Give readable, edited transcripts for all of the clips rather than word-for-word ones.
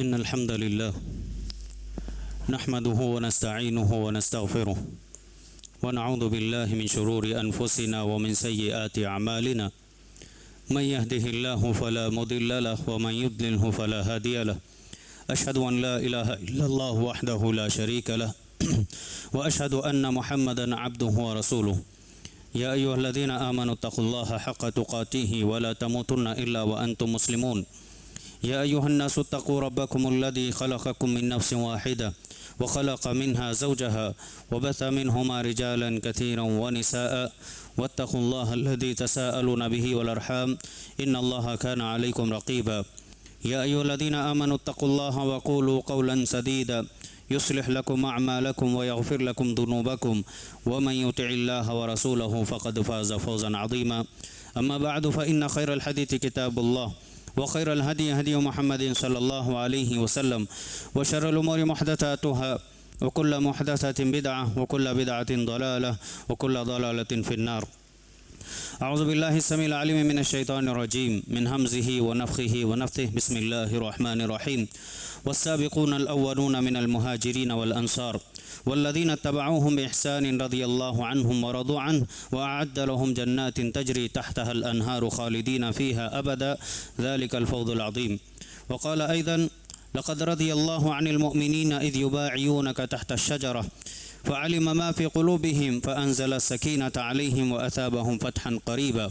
إن الحمد لله نحمده ونستعينه ونستغفره ونعوذ بالله من شرور أنفسنا ومن سيئات أعمالنا من يهده الله فلا مضل له ومن يضلله فلا هادي له أشهد أن لا إله إلا الله وحده لا شريك له وأشهد أن محمدا عبده ورسوله يا أيها الذين آمنوا اتقوا الله حق تقاته ولا تموتن إلا وأنتم مسلمون يا أيها الناس اتقوا ربكم الذي خلقكم من نفس واحدة وخلق منها زوجها وبث منهما رجالا كثيرا ونساء واتقوا الله الذي تساءلون به والأرحام إن الله كان عليكم رقيبا يا أيها الذين آمنوا اتقوا الله وقولوا قولا سديدا يصلح لكم أعمالكم ويغفر لكم ذنوبكم ومن يطع الله ورسوله فقد فاز فوزا عظيما أما بعد فإن خير الحديث كتاب الله وخير الهدي هدي محمد صلى الله عليه وسلم وشر الأمور محدثاتها وكل محدثة بدعة وكل بدعة ضلالة وكل ضلالة في النار أعوذ بالله السميع العليم من الشيطان الرجيم من همزه ونفخه ونفثه بسم الله الرحمن الرحيم والسابقون الأولون من المهاجرين والأنصار والذين اتبعوهم بإحسان رضي الله عنهم ورضوا عنه وأعد لهم جنات تجري تحتها الأنهار خالدين فيها أبدا ذلك الفوز العظيم وقال أيضا لقد رضي الله عن المؤمنين إذ يبايعونك تحت الشجرة فعلم ما في قلوبهم فأنزل السكينة عليهم وأثابهم فتحا قريبا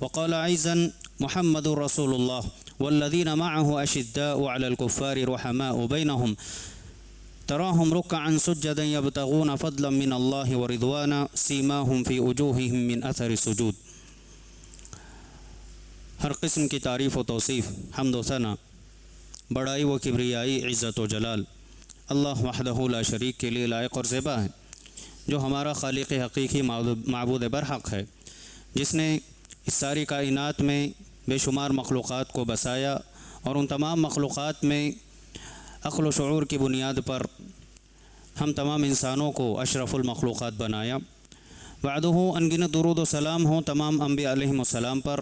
وقال أيضا محمد رسول الله والذين معه أشداء على الكفار رحماء بينهم تراهم ركعا سجدا يبتغون فضلا من الله ورضوانا سيماهم في وجوههم من أثر السجود. ہر قسم کی تعریف و توصیف حمد و ثنا بڑائی و کبریائی عزت و جلال اللہ وحدہ لا شریک کے لیے لائق اور زیبا ہے، جو ہمارا خالق حقیقی معبود برحق ہے، جس نے اس ساری کائنات میں بے شمار مخلوقات کو بسایا اور ان تمام مخلوقات میں عقل و شعور کی بنیاد پر ہم تمام انسانوں کو اشرف المخلوقات بنایا۔ بعدہ انگنت درود و سلام ہوں تمام انبیاء علیہم السلام پر،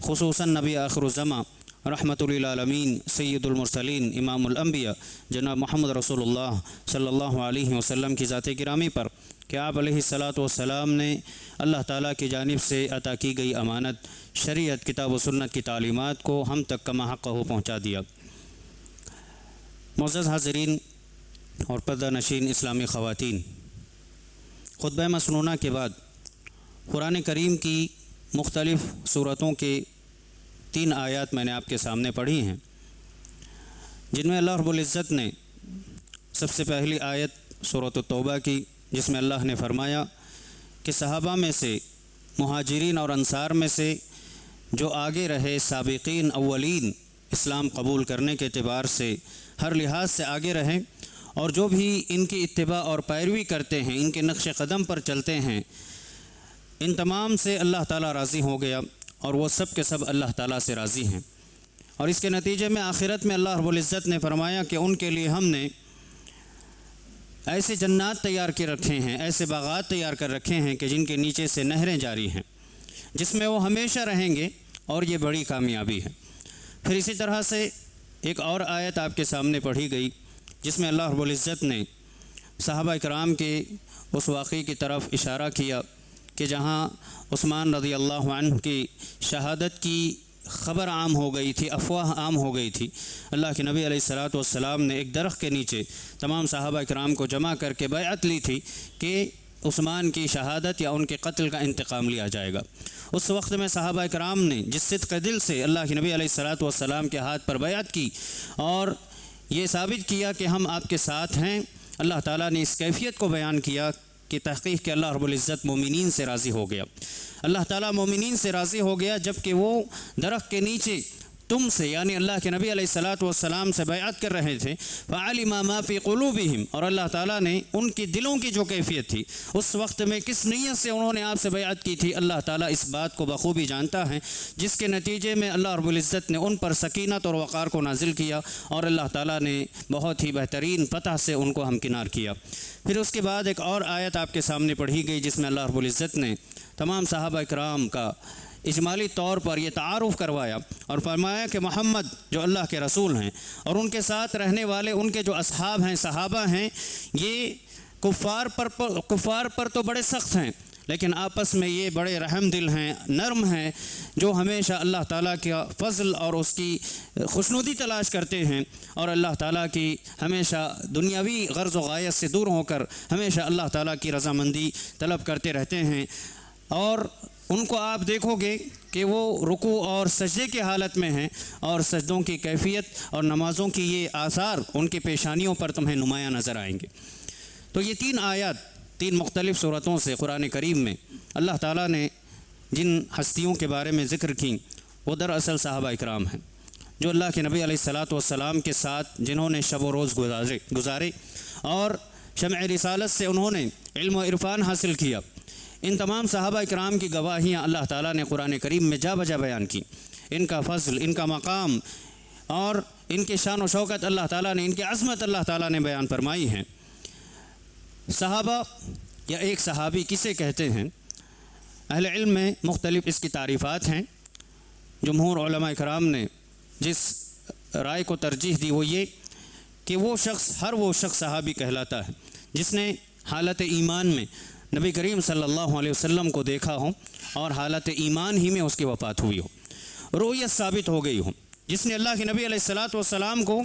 خصوصاً نبی آخر الزماں رحمۃ للعالمین سید المرسلین امام الانبیاء جناب محمد رسول اللہ صلی اللہ علیہ وسلم کی ذات گرامی پر کہ آپ علیہ الصلاۃ والسلام نے اللہ تعالیٰ کی جانب سے عطا کی گئی امانت شریعت کتاب و سنت کی تعلیمات کو ہم تک کما حق ہو پہنچا دیا۔ معزز حاضرین اور پردہ نشین اسلامی خواتین، خطبہ مسنونہ کے بعد قرآن کریم کی مختلف صورتوں کے 3 آیات میں نے آپ کے سامنے پڑھی ہیں، جن میں اللہ رب العزت نے سب سے پہلی آیت سورۃ التوبہ کی، جس میں اللہ نے فرمایا کہ صحابہ میں سے مہاجرین اور انصار میں سے جو آگے رہے سابقین اولین اسلام قبول کرنے کے اعتبار سے ہر لحاظ سے آگے رہیں، اور جو بھی ان کی اتباع اور پیروی کرتے ہیں، ان کے نقش قدم پر چلتے ہیں، ان تمام سے اللہ تعالیٰ راضی ہو گیا اور وہ سب کے سب اللہ تعالیٰ سے راضی ہیں۔ اور اس کے نتیجے میں آخرت میں اللہ رب العزت نے فرمایا کہ ان کے لیے ہم نے ایسے جنات تیار کے رکھے ہیں، ایسے باغات تیار کر رکھے ہیں کہ جن کے نیچے سے نہریں جاری ہیں، جس میں وہ ہمیشہ رہیں گے، اور یہ بڑی کامیابی ہے۔ پھر اسی طرح سے ایک اور آیت آپ کے سامنے پڑھی گئی، جس میں اللہ رب العزت نے صحابہ کرام کے اس واقعے کی طرف اشارہ کیا کہ جہاں عثمان رضی اللہ عنہ کی شہادت کی خبر عام ہو گئی تھی، افواہ عام ہو گئی تھی، اللہ کے نبی علیہ الصلاۃ والسلام نے ایک درخت کے نیچے تمام صحابہ کرام کو جمع کر کے بیعت لی تھی کہ عثمان کی شہادت یا ان کے قتل کا انتقام لیا جائے گا۔ اس وقت میں صحابہ کرام نے جس صدق دل سے اللہ کے نبی علیہ الصلاۃ والسلام کے ہاتھ پر بیعت کی اور یہ ثابت کیا کہ ہم آپ کے ساتھ ہیں، اللہ تعالیٰ نے اس کیفیت کو بیان کیا کہ تحقیق کہ اللہ رب العزت مومنین سے راضی ہو گیا۔ اللہ تعالیٰ مومنین سے راضی ہو گیا جبکہ وہ درخت کے نیچے تم سے یعنی اللہ کے نبی علیہ الصلاۃ والسلام سے بیعت کر رہے تھے، فعلم ما فی قلوبہم، اور اللہ تعالیٰ نے ان کی دلوں کی جو کیفیت تھی، اس وقت میں کس نیت سے انہوں نے آپ سے بیعت کی تھی، اللہ تعالیٰ اس بات کو بخوبی جانتا ہے، جس کے نتیجے میں اللہ رب العزت نے ان پر سکینت اور وقار کو نازل کیا اور اللہ تعالیٰ نے بہت ہی بہترین فتح سے ان کو ہمکنار کیا۔ پھر اس کے بعد ایک اور آیت آپ کے سامنے پڑھی گئی، جس میں اللہ رب العزت نے تمام صحابہ کرام کا اجمالی طور پر یہ تعارف کروایا اور فرمایا کہ محمد جو اللہ کے رسول ہیں اور ان کے ساتھ رہنے والے ان کے جو اصحاب ہیں، صحابہ ہیں، یہ کفار پر تو بڑے سخت ہیں، لیکن آپس میں یہ بڑے رحم دل ہیں، نرم ہیں، جو ہمیشہ اللہ تعالیٰ کا فضل اور اس کی خوشنودی تلاش کرتے ہیں، اور اللہ تعالیٰ کی ہمیشہ دنیاوی غرض و غایت سے دور ہو کر ہمیشہ اللہ تعالیٰ کی رضامندی طلب کرتے رہتے ہیں۔ اور ان کو آپ دیکھو گے کہ وہ رکوع اور سجدے کی حالت میں ہیں، اور سجدوں کی کیفیت اور نمازوں کی یہ آثار ان کی پیشانیوں پر تمہیں نمایاں نظر آئیں گے۔ تو یہ 3 آیات 3 مختلف صورتوں سے قرآن کریم میں اللہ تعالیٰ نے جن ہستیوں کے بارے میں ذکر کی وہ دراصل صحابہ اکرام ہیں، جو اللہ کے نبی علیہ الصلاۃ والسلام کے ساتھ جنہوں نے شب و روز گزارے اور شمع رسالت سے انہوں نے علم و عرفان حاصل کیا۔ ان تمام صحابہ اکرام کی گواہیاں اللہ تعالیٰ نے قرآن کریم میں جا بجا بیان کی۔ ان کا فضل، ان کا مقام اور ان کی شان و شوکت اللہ تعالیٰ نے، ان کی عظمت اللہ تعالیٰ نے بیان فرمائی ہیں۔ صحابہ یا ایک صحابی کسے کہتے ہیں؟ اہل علم میں مختلف اس کی تعریفات ہیں۔ جمہور علماء کرام نے جس رائے کو ترجیح دی وہ یہ کہ وہ شخص صحابی کہلاتا ہے جس نے حالت ایمان میں نبی کریم صلی اللہ علیہ وسلم کو دیکھا ہو اور حالت ایمان ہی میں اس کی وفات ہوئی ہو، رؤیت ثابت ہو گئی ہو، جس نے اللہ کے نبی علیہ الصلاۃ والسلام کو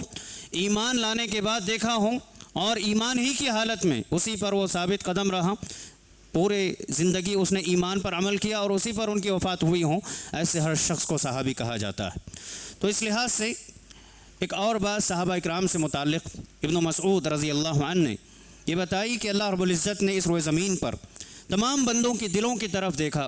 ایمان لانے کے بعد دیکھا ہو اور ایمان ہی کی حالت میں اسی پر وہ ثابت قدم رہا، پورے زندگی اس نے ایمان پر عمل کیا اور اسی پر ان کی وفات ہوئی ہوں، ایسے ہر شخص کو صحابی کہا جاتا ہے۔ تو اس لحاظ سے ایک اور بات صحابہ اکرام سے متعلق ابن مسعود رضی اللہ عنہ نے یہ بتائی کہ اللہ رب العزت نے اس روئے زمین پر تمام بندوں کے دلوں کی طرف دیکھا،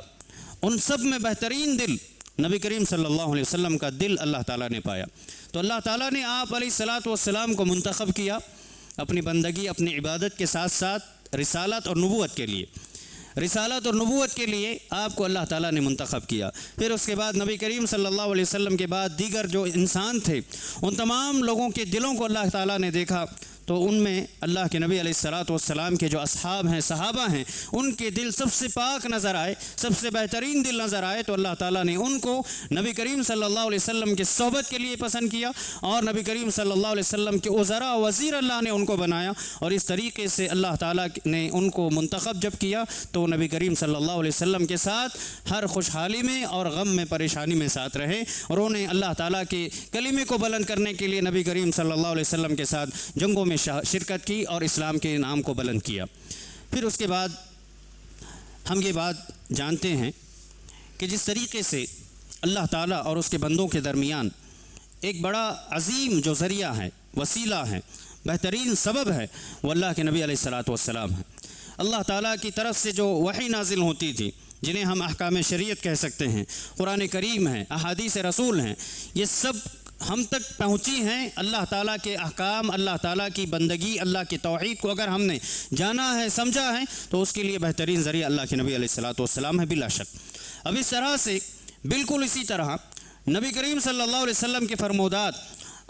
ان سب میں بہترین دل نبی کریم صلی اللہ علیہ وسلم کا دل اللہ تعالیٰ نے پایا۔ تو اللہ تعالیٰ نے آپ علیہ الصلاۃ والسلام کو منتخب کیا اپنی بندگی، اپنی عبادت کے ساتھ ساتھ رسالت اور نبوت کے لیے۔ رسالت اور نبوت کے لیے آپ کو اللہ تعالیٰ نے منتخب کیا۔ پھر اس کے بعد نبی کریم صلی اللہ علیہ وسلم کے بعد دیگر جو انسان تھے ان تمام لوگوں کے دلوں کو اللہ تعالیٰ نے دیکھا، تو ان میں اللہ کے نبی علیہ الصلاۃ والسلام کے جو اصحاب ہیں، صحابہ ہیں، ان کے دل سب سے پاک نظر آئے، سب سے بہترین دل نظر آئے، تو اللہ تعالیٰ نے ان کو نبی کریم صلی اللہ علیہ وسلم کی صحبت کے لیے پسند کیا، اور نبی کریم صلی اللہ علیہ وسلم کے وزراء وزیر اللہ نے ان کو بنایا، اور اس طریقے سے اللہ تعالیٰ نے ان کو منتخب جب کیا تو نبی کریم صلی اللہ علیہ وسلم کے ساتھ ہر خوشحالی میں اور غم میں، پریشانی میں ساتھ رہے، اور انہوں نے اللہ تعالیٰ کے کلمے کو بلند کرنے کے لیے نبی کریم صلی اللہ علیہ وسلم کے ساتھ جنگوں میں شرکت کی اور اسلام کے نام کو بلند کیا۔ پھر اس کے بعد ہم یہ بات جانتے ہیں کہ جس طریقے سے اللہ تعالیٰ اور اس کے بندوں کے درمیان ایک بڑا عظیم جو ذریعہ ہے، وسیلہ ہے، بہترین سبب ہے، وہ اللہ کے نبی علیہ الصلاۃ والسلام ہے۔ اللہ تعالیٰ کی طرف سے جو وحی نازل ہوتی تھی، جنہیں ہم احکام شریعت کہہ سکتے ہیں، قرآن کریم ہے، احادیث رسول ہیں، یہ سب ہم تک پہنچی ہیں۔ اللہ تعالیٰ کے احکام، اللہ تعالیٰ کی بندگی، اللہ کی توحید کو اگر ہم نے جانا ہے، سمجھا ہے، تو اس کے لیے بہترین ذریعہ اللہ کے نبی علیہ الصلاۃ والسلام ہے بلا شک۔ اب اس طرح سے بالکل اسی طرح نبی کریم صلی اللہ علیہ وسلم کے فرمودات،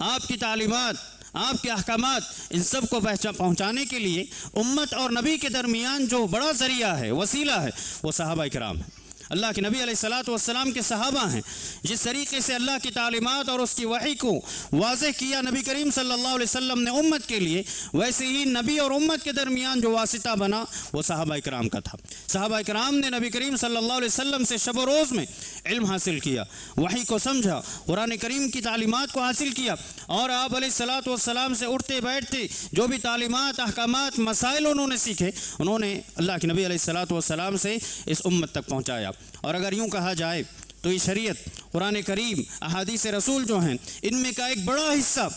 آپ کی تعلیمات، آپ کے احکامات، ان سب کو پہنچانے کے لیے امت اور نبی کے درمیان جو بڑا ذریعہ ہے، وسیلہ ہے، وہ صحابہ کرام ہیں۔ اللہ کے نبی علیہ الصلاۃ والسلام کے صحابہ ہیں۔ جس طریقے سے اللہ کی تعلیمات اور اس کی وحی کو واضح کیا نبی کریم صلی اللہ علیہ وسلم نے امت کے لیے، ویسے ہی نبی اور امت کے درمیان جو واسطہ بنا وہ صحابہ کرام کا تھا۔ صحابہ کرام نے نبی کریم صلی اللہ علیہ وسلم سے شب و روز میں علم حاصل کیا، وحی کو سمجھا، قرآن کریم کی تعلیمات کو حاصل کیا، اور آپ علیہ الصلاۃ والسلام سے اٹھتے بیٹھتے جو بھی تعلیمات، احکامات، مسائل انہوں نے سیکھے، انہوں نے اللہ کے نبی علیہ الصلاۃ والسلام سے اس امت تک پہنچایا۔ اور اگر یوں کہا جائے تو یہ شریعت، قرآن کریم، احادیث رسول جو ہیں، ان میں کا ایک بڑا حصہ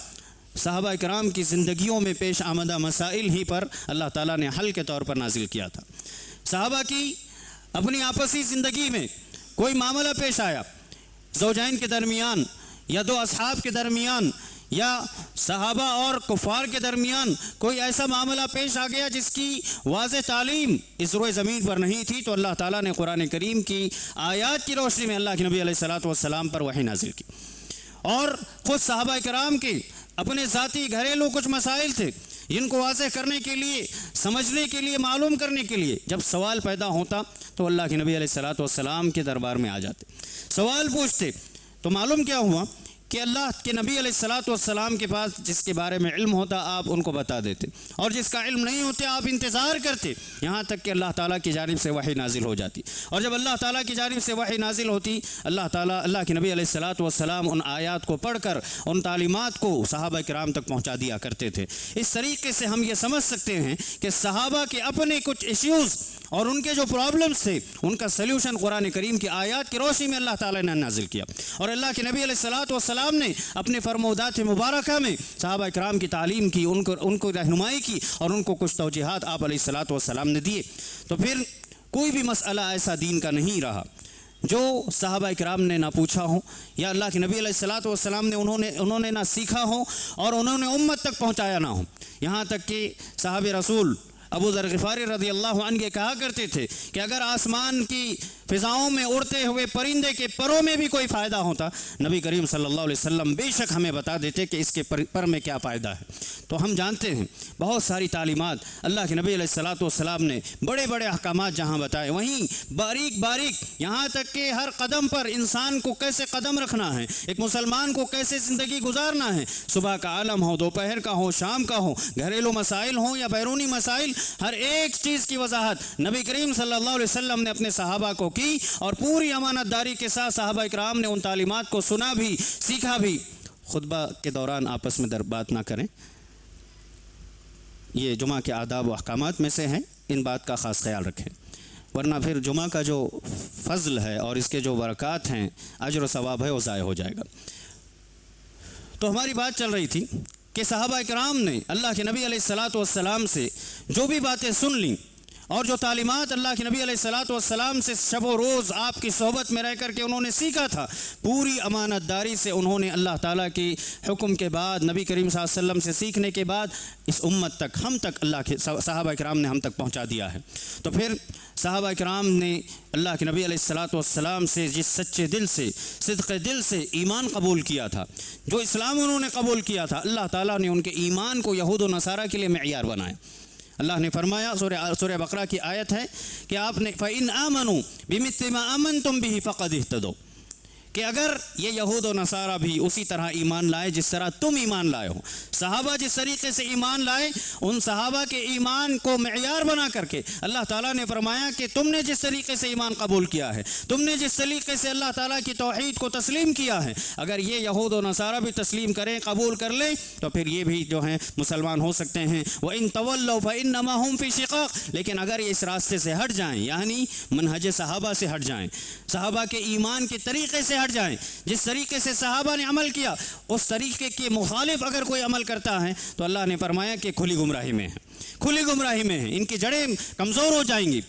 صحابہ کرام کی زندگیوں میں پیش آمدہ مسائل ہی پر اللہ تعالیٰ نے حل کے طور پر نازل کیا تھا۔ صحابہ کی اپنی آپسی زندگی میں کوئی معاملہ پیش آیا، زوجین کے درمیان یا دو اصحاب کے درمیان یا صحابہ اور کفار کے درمیان کوئی ایسا معاملہ پیش آ گیا جس کی واضح تعلیم اس روئے زمین پر نہیں تھی، تو اللہ تعالیٰ نے قرآن کریم کی آیات کی روشنی میں اللہ کے نبی علیہ الصلاۃ والسلام پر وحی نازل کی۔ اور خود صحابہ کرام کے اپنے ذاتی گھریلو کچھ مسائل تھے جن کو واضح کرنے کے لیے سمجھنے کے لیے، معلوم کرنے کے لیے جب سوال پیدا ہوتا تو اللہ کے نبی علیہ الصلوۃ والسلام کے دربار میں آ جاتے، سوال پوچھتے۔ تو معلوم کیا ہوا کہ اللہ کے نبی علیہ الصلوۃ والسلام کے پاس جس کے بارے میں علم ہوتا آپ ان کو بتا دیتے، اور جس کا علم نہیں ہوتے آپ انتظار کرتے یہاں تک کہ اللہ تعالیٰ کی جانب سے وحی نازل ہو جاتی، اور جب اللہ تعالیٰ کی جانب سے وحی نازل ہوتی اللہ کے نبی علیہ الصلوۃ والسلام ان آیات کو پڑھ کر ان تعلیمات کو صحابہ کرام تک پہنچا دیا کرتے تھے۔ اس طریقے سے ہم یہ سمجھ سکتے ہیں کہ صحابہ کے اپنے کچھ ایشوز اور ان کے جو پرابلمز تھے ان کا سلیوشن قرآن کریم کی آیات کی روشنی میں اللہ تعالیٰ نے نازل کیا، اور اللہ کے نبی علیہ الصلوۃ والسلام نے اپنے فرمودات مبارکہ میں صحابہ کرام کی تعلیم کی، ان کو رہنمائی کی، اور ان کو کچھ توجیہات آپ علیہ الصلوۃ والسلام نے دیے۔ تو پھر کوئی بھی مسئلہ ایسا دین کا نہیں رہا جو صحابہ کرام نے نہ پوچھا ہو، یا اللہ کے نبی علیہ الصلوۃ والسلام نے انہوں نے نہ سیکھا ہو اور انہوں نے امت تک پہنچایا نہ ہو۔ یہاں تک کہ صحابہ رسول ابو ذر غفاری رضی اللہ عنہ کہا کرتے تھے کہ اگر آسمان کی فضاؤں میں اڑتے ہوئے پرندے کے پروں میں بھی کوئی فائدہ ہوتا نبی کریم صلی اللہ علیہ وسلم بے شک ہمیں بتا دیتے کہ اس کے پر میں کیا فائدہ ہے۔ تو ہم جانتے ہیں بہت ساری تعلیمات اللہ کے نبی علیہ الصلوۃ والسلام نے بڑے بڑے احکامات جہاں بتائے، وہیں باریک باریک یہاں تک کہ ہر قدم پر انسان کو کیسے قدم رکھنا ہے، ایک مسلمان کو کیسے زندگی گزارنا ہے، صبح کا عالم ہو، دوپہر کا ہو، شام کا ہو، گھریلو مسائل ہوں یا بیرونی مسائل، ہر ایک چیز کی وضاحت نبی کریم صلی اللہ علیہ وسلم نے اپنے صحابہ کو کی، اور پوری امانت داری کے ساتھ صحابہ کرام نے ان تعلیمات کو سنا بھی، سیکھا بھی۔ خطبہ کے دوران آپس میں بات نہ کریں، یہ جمعہ کے آداب و احکامات میں سے ہیں، ان بات کا خاص خیال رکھیں، ورنہ پھر جمعہ کا جو فضل ہے اور اس کے جو برکات ہیں، اجر و ثواب ہے، وہ ضائع ہو جائے گا۔ تو ہماری بات چل رہی تھی کہ صحابہ کرام نے اللہ کے نبی علیہ الصلوۃ والسلام سے جو بھی باتیں سن لیں، اور جو تعلیمات اللہ کے نبی علیہ الصلوۃ والسلام سے شب و روز آپ کی صحبت میں رہ کر کے انہوں نے سیکھا تھا، پوری امانت داری سے انہوں نے اللہ تعالیٰ کی حکم کے بعد، نبی کریم صلی اللہ علیہ وسلم سے سیکھنے کے بعد اس امت تک، ہم تک، اللہ کے صحابہ کرام نے ہم تک پہنچا دیا ہے۔ تو پھر صحابہ کرام نے اللہ کے نبی علیہ الصلوۃ والسلام سے جس سچے دل سے، صدق دل سے ایمان قبول کیا تھا، جو اسلام انہوں نے قبول کیا تھا، اللہ تعالیٰ نے ان کے ایمان کو یہود و نصارہ کے لیے معیار بنایا۔ اللہ نے فرمایا، سورہ بقرہ کی آیت ہے کہ آپ نے فَإِنْ آمَنُوا بِمِثْلِ مَا آمَنْتُمْ بِهِ فَقَدِ اهْتَدَوْا، کہ اگر یہ یہود و نصارہ بھی اسی طرح ایمان لائے جس طرح تم ایمان لائے ہو، صحابہ جس طریقے سے ایمان لائے، ان صحابہ کے ایمان کو معیار بنا کر کے اللہ تعالیٰ نے فرمایا کہ تم نے جس طریقے سے ایمان قبول کیا ہے، تم نے جس طریقے سے اللہ تعالیٰ کی توحید کو تسلیم کیا ہے، اگر یہ یہود و نصارہ بھی تسلیم کریں، قبول کر لیں، تو پھر یہ بھی جو ہیں مسلمان ہو سکتے ہیں۔ وَإِن تَوَلَّوْا فَإِنَّمَا هُمْ فِي شِقَاقٍ، لیکن اگر یہ اس راستے سے ہٹ جائیں، یعنی منہج صحابہ سے ہٹ جائیں، صحابہ کے ایمان کے طریقے سے ہٹ جائیں، جس طریقے سے صحابہ نے عمل کیا اس طریقے کے مخالف اگر کوئی عمل کرتا ہے تو اللہ نے فرمایا کہ کھلی گمراہی میں ہے، کھلی گمراہی میں ہے، ان کی جڑیں کمزور ہو جائیں گی۔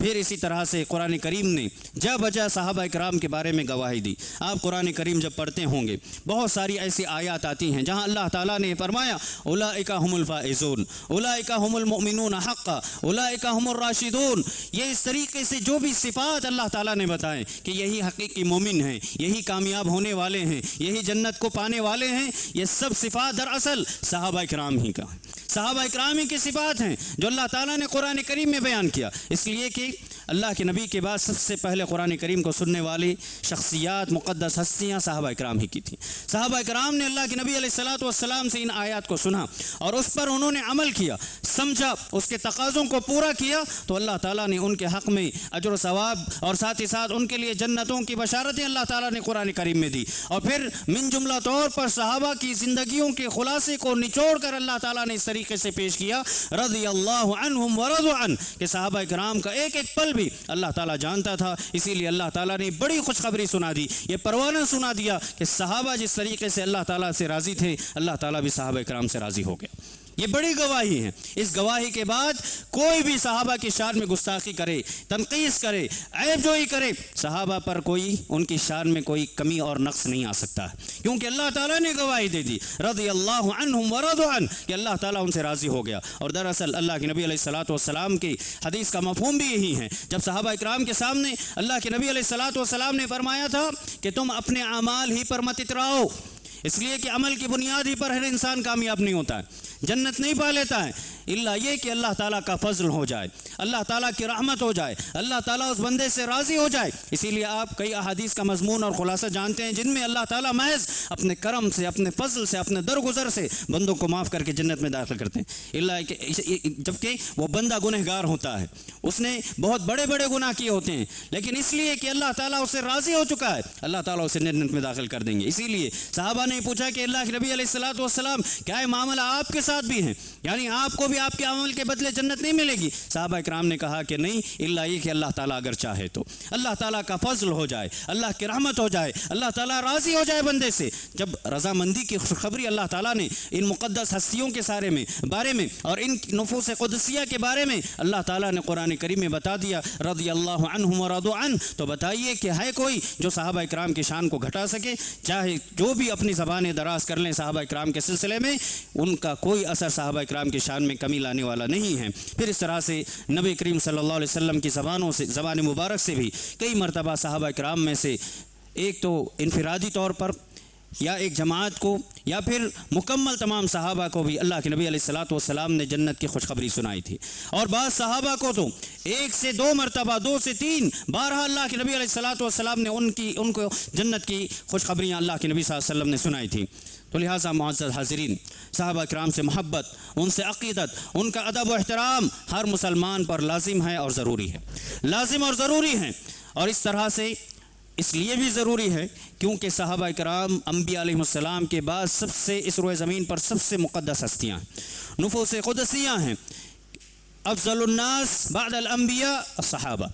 پھر اسی طرح سے قرآن کریم نے جا بجا صحابہ کرام کے بارے میں گواہی دی۔ آپ قرآن کریم جب پڑھتے ہوں گے بہت ساری ایسی آیات آتی ہیں جہاں اللہ تعالیٰ نے فرمایا اولئک هم الفائزون، اولئک هم المؤمنون حقا، اولئک هم الراشدون۔ یہ اس طریقے سے جو بھی صفات اللہ تعالیٰ نے بتائیں کہ یہی حقیقی مومن ہیں، یہی کامیاب ہونے والے ہیں، یہی جنت کو پانے والے ہیں، یہ سب صفات دراصل صحابہ کرام ہی کا، صحابہ کرام ہی کی صفات ہیں جو اللہ تعالیٰ نے قرآن کریم میں بیان کیا، اس لیے کہ اللہ کے نبی کے بعد سب سے پہلے قرآن کریم کو سننے والی شخصیات، مقدس ہستیاں صحابہ کرام ہی کی تھیں۔ صحابہ کرام نے اللہ کے نبی علیہ الصلوۃ والسلام سے ان آیات کو سنا اور اس پر انہوں نے عمل کیا، سمجھا، اس کے تقاضوں کو پورا کیا، تو اللہ تعالیٰ نے ان کے حق میں اجر و ثواب اور ساتھ ہی ساتھ ان کے لیے جنتوں کی بشارتیں اللہ تعالیٰ نے قرآن کریم میں دی۔ اور پھر من جملہ طور پر صحابہ کی زندگیوں کے خلاصے کو نچوڑ کر اللہ تعالیٰ نے اس طریقے سے پیش کیا، رضی اللہ عنہم ورضوا عنہ، کہ صحابہ کرام کا ایک ایک پل بھی اللہ تعالیٰ جانتا تھا، اسی لیے اللہ تعالیٰ نے بڑی خوشخبری سنا دی، یہ پروانہ سنا دیا کہ صحابہ جس طریقے سے اللہ تعالیٰ سے راضی تھے، اللہ تعالیٰ بھی صحابہ کرام سے راضی ہو گیا۔ یہ بڑی گواہی ہے۔ اس گواہی کے بعد کوئی بھی صحابہ کی شان میں گستاخی کرے، تنقیص کرے، عیب جوئی کرے، صحابہ پر کوئی ان کی شان میں کوئی کمی اور نقص نہیں آ سکتا ہے، کیونکہ اللہ تعالیٰ نے گواہی دے دی رضی اللہ عنہم ورضوا عنہ، کہ اللہ تعالیٰ ان سے راضی ہو گیا۔ اور دراصل اللہ کے نبی علیہ الصلوۃ والسلام کی حدیث کا مفہوم بھی یہی ہے، جب صحابہ اکرام کے سامنے اللہ کے نبی علیہ الصلوۃ والسلام نے فرمایا تھا کہ تم اپنے اعمال ہی پر مت اتراؤ، اس لیے کہ عمل کی بنیاد ہی پر ہر انسان کامیاب نہیں ہوتا ہے، جنت نہیں پا لیتا ہے، الا یہ کہ اللہ تعالیٰ کا فضل ہو جائے، اللہ تعالیٰ کی رحمت ہو جائے، اللہ تعالیٰ اس بندے سے راضی ہو جائے۔ اسی لیے آپ کئی احادیث کا مضمون اور خلاصہ جانتے ہیں جن میں اللہ تعالیٰ محض اپنے کرم سے، اپنے فضل سے، اپنے درگزر سے بندوں کو معاف کر کے جنت میں داخل کرتے ہیں، جبکہ وہ بندہ گنہگار ہوتا ہے، اس نے بہت بڑے بڑے گناہ کیے ہوتے ہیں، لیکن اس لیے کہ اللہ تعالیٰ اسے راضی ہو چکا ہے، اللہ تعالیٰ اسے جنت میں داخل کر دیں گے۔ اسی لیے صحابہ نے پوچھا کہ اللہ کے نبی علیہ الصلوۃ والسلام کیا یہ معاملہ آپ کے ساتھ بھی ہے، یعنی آپ کو بھی آپ کے عمل کے بدلے جنت نہیں ملے گی؟ صحابہ اکرام نے کہا کہ نہیں، الا یہ کہ اللہ تعالیٰ اگر چاہے تو، اللہ تعالیٰ کا فضل ہو جائے، اللہ کی رحمت ہو جائے، اللہ تعالیٰ راضی ہو جائے بندے سے۔ جب رضامندی کی خوشخبری اللہ تعالیٰ نے ان مقدس ہستیوں کے بارے میں اور ان نفوس قدسیہ کے بارے میں اللہ تعالیٰ نے قرآن کریم میں بتا دیا، رضی اللہ عنہم ورضوا عنہ، تو بتائیے کہ ہے کوئی جو صحابہ اکرام کی شان کو گھٹا سکے؟ چاہے جو بھی اپنی زبانیں دراز کر لیں صحابہ اکرام کے سلسلے میں، ان کا کوئی اثر صحابہ اکرام کی شان میں کمی لانے والا نہیں ہے۔ پھر اس طرح سے نبی کریم صلی اللہ علیہ وسلم کی زبان مبارک سے بھی کئی مرتبہ صحابہ اکرام میں سے ایک تو انفرادی طور پر یا ایک جماعت کو یا پھر مکمل تمام صحابہ کو بھی اللہ کے نبی علیہ الصلوۃ والسلام نے جنت کی خوشخبری سنائی تھی، اور بعض صحابہ کو تو 1 سے 2 مرتبہ، 2 سے 3 بارہا اللہ کے نبی علیہ الصلوۃ والسلام نے ان کو جنت کی خوشخبریاں اللہ کے نبی صلی اللہ علیہ وسلم نے سنائی تھی۔ تو لہٰذا معزز حاضرین، صحابہ کرام سے محبت، ان سے عقیدت، ان کا ادب و احترام ہر مسلمان پر لازم ہے اور ضروری ہے، لازم اور ضروری ہے۔ اور اس طرح سے اس لیے بھی ضروری ہے کیونکہ صحابہ کرام انبیاء علیہ السلام کے بعد سب سے اس روئے زمین پر سب سے مقدس ہستیاں ہیں، نفوس قدسیہ ہیں۔ افضل الناس بعد الانبیاء الصحابہ،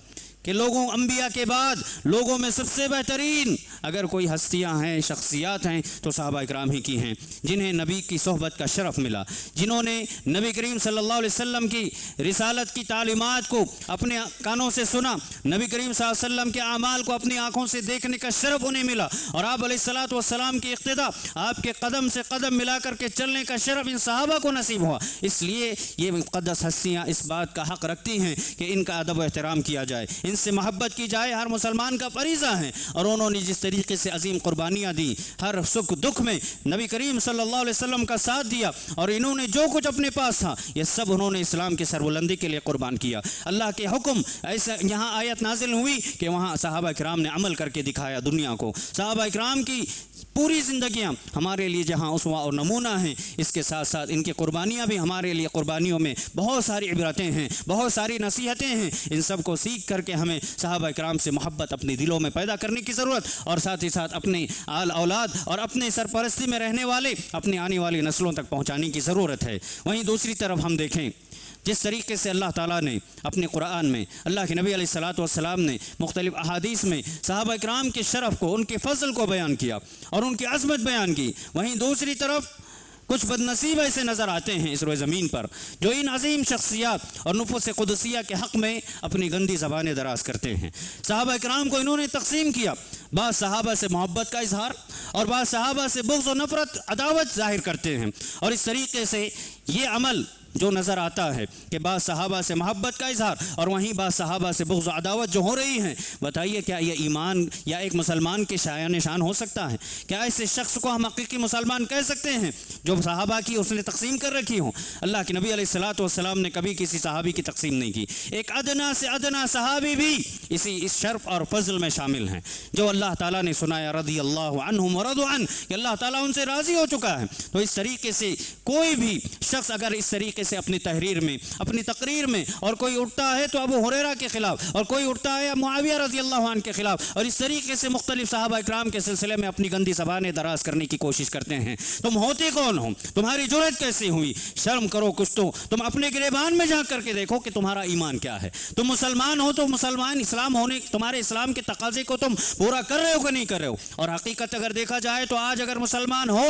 کہ انبیاء کے بعد لوگوں میں سب سے بہترین اگر کوئی ہستیاں ہیں، شخصیات ہیں، تو صحابہ اکرام ہی کی ہیں، جنہیں نبی کی صحبت کا شرف ملا، جنہوں نے نبی کریم صلی اللہ علیہ وسلم کی رسالت کی تعلیمات کو اپنے کانوں سے سنا، نبی کریم صلی اللہ علیہ وسلم کے اعمال کو اپنی آنکھوں سے دیکھنے کا شرف انہیں ملا، اور آپ علیہ الصلوۃ والسلام کی اقتداء، آپ کے قدم سے قدم ملا کر کے چلنے کا شرف ان صحابہ کو نصیب ہوا۔ اس لیے یہ مقدس ہستیاں اس بات کا حق رکھتی ہیں کہ ان کا ادب و احترام کیا جائے، ان سے محبت کی جائے، ہر مسلمان کا فریضہ ہے۔ اور انہوں نے جس طریقے سے عظیم قربانیاں دی، ہر سکھ دکھ میں نبی کریم صلی اللہ علیہ وسلم کا ساتھ دیا، اور انہوں نے جو کچھ اپنے پاس تھا یہ سب انہوں نے اسلام کی سربلندی کے لیے قربان کیا۔ اللہ کے حکم ایسا یہاں آیت نازل ہوئی کہ وہاں صحابہ اکرام نے عمل کر کے دکھایا دنیا کو۔ صحابہ اکرام کی پوری زندگیاں ہمارے لیے جہاں اسوہ اور نمونہ ہیں، اس کے ساتھ ساتھ ان کی قربانیاں بھی ہمارے لیے، قربانیوں میں بہت ساری عبرتیں ہیں، بہت ساری نصیحتیں ہیں۔ ان سب کو سیکھ کر کے ہمیں صحابہ اکرام سے محبت اپنے دلوں میں پیدا کرنے کی ضرورت، اور ساتھ ہی ساتھ اپنے آل اولاد اور اپنے سرپرستی میں رہنے والے اپنے آنے والی نسلوں تک پہنچانے کی ضرورت ہے۔ وہیں دوسری طرف ہم دیکھیں جس طریقے سے اللہ تعالیٰ نے اپنے قرآن میں، اللہ کے نبی علیہ الصلوۃ والسلام نے مختلف احادیث میں صحابہ اکرام کے شرف کو، ان کے فضل کو بیان کیا اور ان کی عظمت بیان کی، وہیں دوسری طرف کچھ بدنصیب ایسے نظر آتے ہیں اس روئے زمین پر جو ان عظیم شخصیات اور نفوس قدسیہ کے حق میں اپنی گندی زبانیں دراز کرتے ہیں۔ صحابہ اکرام کو انہوں نے تقسیم کیا، بعض صحابہ سے محبت کا اظہار اور بعض صحابہ سے بغض و نفرت، عداوت ظاہر کرتے ہیں، اور اس طریقے سے یہ عمل جو نظر آتا ہے کہ بعض صحابہ سے محبت کا اظہار اور وہیں بعض صحابہ سے بغض و عداوت جو ہو رہی ہیں، بتائیے کیا یہ ایمان یا ایک مسلمان کے شایان شان ہو سکتا ہے؟ کیا ایسے شخص کو ہم حقیقی مسلمان کہہ سکتے ہیں جو صحابہ کی اس نے تقسیم کر رکھی ہوں؟ اللہ کے نبی علیہ الصلوۃ والسلام نے کبھی کسی صحابی کی تقسیم نہیں کی۔ ایک ادنا سے ادنا صحابی بھی اس شرف اور فضل میں شامل ہیں جو اللہ تعالیٰ نے سنایا، رضی اللہ عنہم ورضوا عنہ، کہ اللہ تعالیٰ ان سے راضی ہو چکا ہے۔ تو اس طریقے سے کوئی بھی شخص اگر اس طریقے سے اپنی تحریر میں، اپنی تقریر میں، اور کوئی اٹھتا ہے تو ابو ہریرہ کے خلاف، اور کوئی اٹھتا ہے معاویہ رضی اللہ عنہ کے خلاف، اور اس طریقے سے مختلف صحابہ اکرام کے سلسلے میں اپنی گندی زبانیں دراز کرنے کی کوشش کرتے ہیں، تم ہوتے کون ہو؟ تمہاری جرأت کیسی ہوئی؟ شرم کرو کچھ تو، تم اپنے گریبان میں جھانک کر کے دیکھو کہ تمہارا ایمان کیا ہے۔ تم مسلمان ہو تو مسلمان اسلام ہونے، تمہارے اسلام کے تقاضے کو تم پورا کر رہے ہو کہ نہیں کر رہے ہو؟ اور حقیقت اگر دیکھا جائے تو آج اگر مسلمان ہو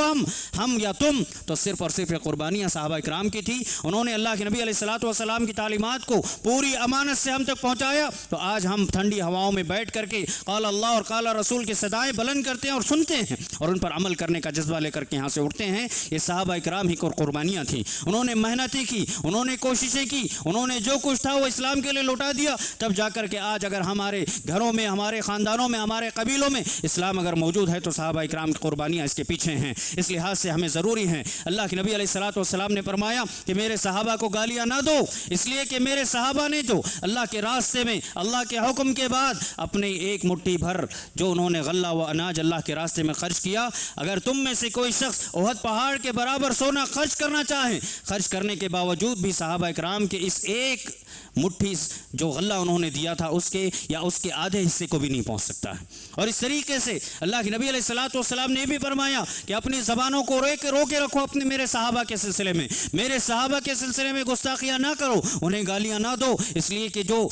ہم یا تم، تو صرف اور صرف قربانیاں صحابہ اکرام کی تھی۔ انہوں نے اللہ کے نبی علیہ الصلوۃ والسلام کی تعلیمات کو پوری امانت سے ہم تک پہنچایا، تو آج ہم ٹھنڈی ہواؤں میں بیٹھ کر کے قال اللہ اور قال رسول کی صدائیں بلند کرتے ہیں اور سنتے ہیں اور ان پر عمل کرنے کا جذبہ لے کر کے یہاں سے اٹھتے ہیں۔ یہ صحابہ اکرام ہی کو قربانیاں تھیں، انہوں نے محنتیں کی، انہوں نے کوششیں کی، انہوں نے جو کچھ تھا وہ اسلام کے لیے لوٹا دیا، تب جا کر کے آج اگر ہمارے گھروں میں، ہمارے خاندانوں میں، ہمارے قبیلوں میں اسلام اگر موجود ہے تو صحابہ اکرام کی قربانیاں اس کے پیچھے ہیں۔ اس لحاظ سے ہمیں ضروری ہے، اللہ کے نبی علیہ الصلوۃ والسلام نے فرمایا کہ میرے میرے صحابہ کو گالیاں نہ دو، اس لیے کہ میرے صحابہ نے جو اللہ کے راستے میں اللہ کے حکم کے بعد اپنے ایک مٹھی بھر جو انہوں نے غلہ و اناج اللہ کے راستے میں خرچ کیا، اگر تم میں سے کوئی شخص احد پہاڑ کے برابر سونا خرچ کرنا چاہیں، خرچ کرنے کے باوجود بھی صحابہ اکرام کے اس ایک مٹھی جو غلہ انہوں نے دیا تھا اس کے یا اس کے آدھے حصے کو بھی نہیں پہنچ سکتا ہے۔ اور اس طریقے سے اللہ کے نبی علیہ الصلوۃ والسلام نے بھی فرمایا کہ اپنی زبانوں کو رو کے رکھو اپنے میرے صحابہ کے سلسلے میں، میرے صحابہ کے سلسلے میں گستاخیاں نہ کرو، انہیں گالیاں نہ دو، اس لیے کہ جو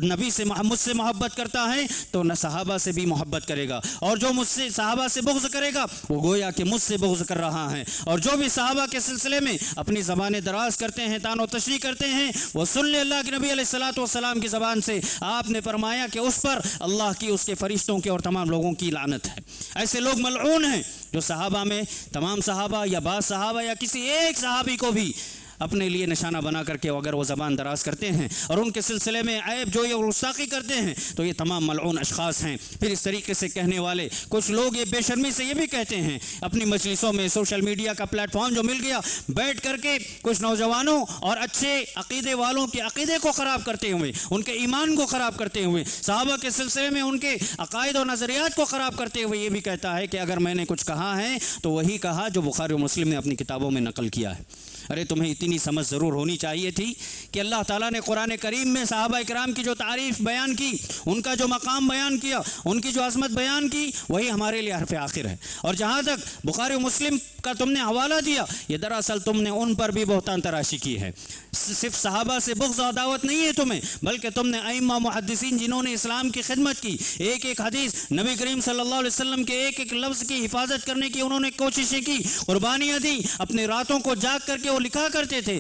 نبی سے مجھ سے محبت کرتا ہے تو نہ صحابہ سے بھی محبت کرے گا، اور جو مجھ سے صحابہ سے بغض کرے گا وہ گویا کہ مجھ سے بغض کر رہا ہے، اور جو بھی صحابہ کے سلسلے میں اپنی زبانیں دراز کرتے ہیں، تان و تشریح کرتے ہیں، وہ سن لے اللہ کے نبی علیہ الصلوۃ والسلام کی زبان سے آپ نے فرمایا کہ اس پر اللہ کی، اس کے فرشتوں کی اور تمام لوگوں کی لعنت ہے۔ ایسے لوگ ملعون ہیں جو صحابہ میں تمام صحابہ یا بعض صحابہ یا کسی ایک صحابی کو بھی اپنے لیے نشانہ بنا کر کے اگر وہ زبان دراز کرتے ہیں اور ان کے سلسلے میں عیب جو یہ گستاخی کرتے ہیں تو یہ تمام ملعون اشخاص ہیں۔ پھر اس طریقے سے کہنے والے کچھ لوگ یہ بے شرمی سے یہ بھی کہتے ہیں اپنی مجلسوں میں، سوشل میڈیا کا پلیٹ فارم جو مل گیا، بیٹھ کر کے کچھ نوجوانوں اور اچھے عقیدے والوں کے عقیدے کو خراب کرتے ہوئے، ان کے ایمان کو خراب کرتے ہوئے، صحابہ کے سلسلے میں ان کے عقائد اور نظریات کو خراب کرتے ہوئے یہ بھی کہتا ہے کہ اگر میں نے کچھ کہا ہے تو وہی کہا جو بخاری و مسلم نے اپنی کتابوں میں نقل کیا ہے۔ ارے تمہیں اتنی سمجھ ضرور ہونی چاہیے تھی کہ اللہ تعالیٰ نے قرآن کریم میں صحابہ اکرام کی جو تعریف بیان کی، ان کا جو مقام بیان کیا، ان کی جو عظمت بیان کی، وہی ہمارے لیے حرف آخر ہے۔ اور جہاں تک بخاری و مسلم کا تم نے حوالہ دیا، یہ دراصل تم نے ان پر بھی بہتان تراشی کی ہے۔ صرف صحابہ سے بغض و عداوت نہیں ہے تمہیں، بلکہ تم نے ائمہ محدثین جنہوں نے اسلام کی خدمت کی، ایک ایک حدیث نبی کریم صلی اللہ علیہ وسلم کے ایک ایک لفظ کی حفاظت کرنے کی انہوں نے کوششیں کی، قربانیاں دی، اپنی راتوں کو جاگ کر کے وہ لکھا کرتے تھے،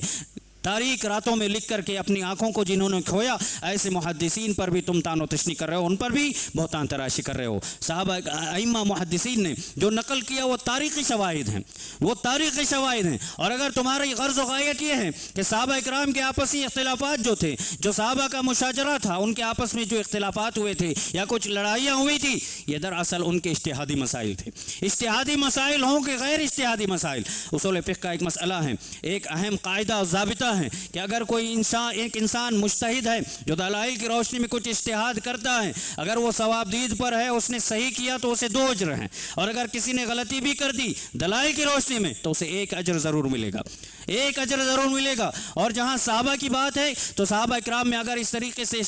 تاریک راتوں میں لکھ کر کے اپنی آنکھوں کو جنہوں نے کھویا، ایسے محدثین پر بھی تم تان و تشنیع کر رہے ہو، ان پر بھی بہتان تراشی کر رہے ہو۔ صحابہ ائمہ محدثین نے جو نقل کیا وہ تاریخی شواہد ہیں، وہ تاریخی شواہد ہیں، اور اگر تمہاری غرض و غایت یہ ہے کہ صحابہ اکرام کے آپسی اختلافات جو تھے، جو صحابہ کا مشاجرہ تھا، ان کے آپس میں جو اختلافات ہوئے تھے یا کچھ لڑائیاں ہوئی تھی، یہ دراصل ان کے اجتہادی مسائل تھے۔ اجتہادی مسائل ہوں کہ غیر اجتہادی مسائل، اصول فقہ کا ایک مسئلہ ہے، ایک اہم قاعدہ اور ضابطہ ہے کہ اگر کوئی ایک انسان مجتہد ہے جو دلائل کی روشنی میں کچھ اجتہاد کرتا ہے، اگر وہ ثواب دید پر ہے، اس نے صحیح کیا تو اسے 2 اجر ہیں، اور اگر کسی نے غلطی بھی کر دی دلائل کی روشنی میں تو اسے 1 اجر ضرور ملے گا، 1 اجر ضرور ملے گا۔ اور جہاں صحابہ کی بات ہے تو صحابہ اکرام میں اگر اس طریقے سے